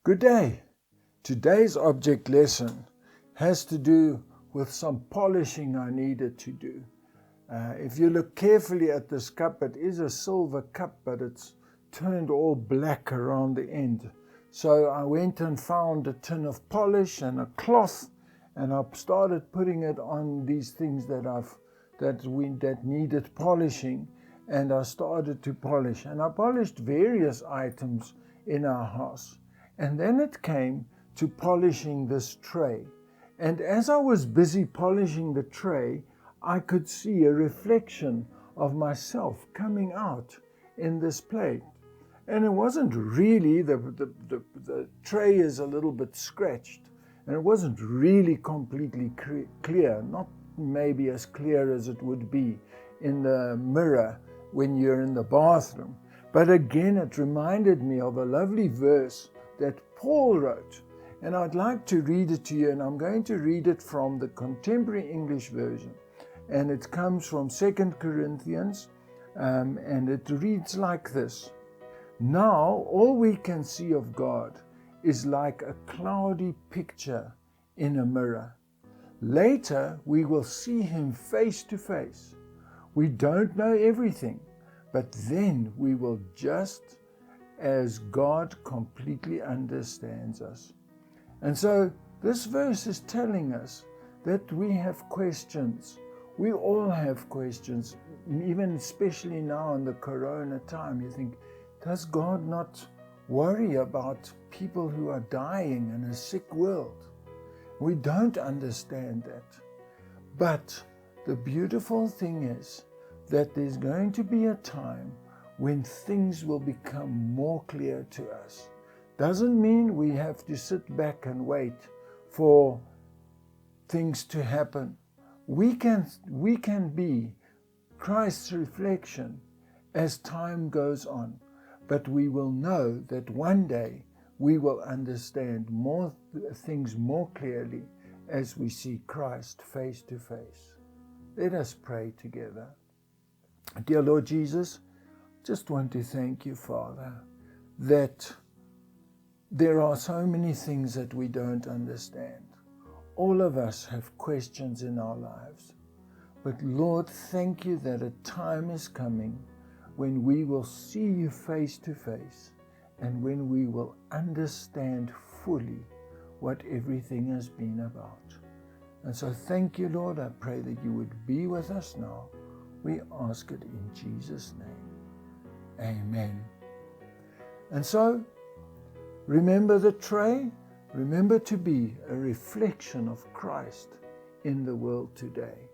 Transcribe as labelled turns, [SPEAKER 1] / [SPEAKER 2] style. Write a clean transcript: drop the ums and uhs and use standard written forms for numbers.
[SPEAKER 1] Good day. Today's object lesson has to do with some polishing I needed to do. If you look carefully at this cup, it is a silver cup, but it's turned all black around the end. So I went and found a tin of polish and a cloth, and I started putting it on these things that needed polishing, and I started to polish. And I polished various items in our house. And then it came to polishing this tray. And as I was busy polishing the tray, I could see a reflection of myself coming out in this plate. And it wasn't really, the tray is a little bit scratched, and it wasn't really completely clear, not maybe as clear as it would be in the mirror when you're in the bathroom. But again, it reminded me of a lovely verse that Paul wrote. And I'd like to read it to you, and I'm going to read it from the Contemporary English Version. And it comes from 2 Corinthians, and it reads like this. Now all we can see of God is like a cloudy picture in a mirror. Later we will see him face to face. We don't know everything, but then we will just as God completely understands us. And so this verse is telling us that we have questions. We all have questions, even especially now in the corona time. You think, does God not worry about people who are dying in a sick world? We don't understand that. But the beautiful thing is that there's going to be a time when things will become more clear to us. Doesn't mean we have to sit back and wait for things to happen. We can be Christ's reflection as time goes on, but we will know that one day we will understand more things more clearly as we see Christ face to face. Let us pray together. Dear Lord Jesus, just want to thank you, Father, that there are so many things that we don't understand. All of us have questions in our lives. But Lord, thank you that a time is coming when we will see you face to face and when we will understand fully what everything has been about. And so thank you, Lord. I pray that you would be with us now. We ask it in Jesus' name. Amen. And so, remember the tray. Remember to be a reflection of Christ in the world today.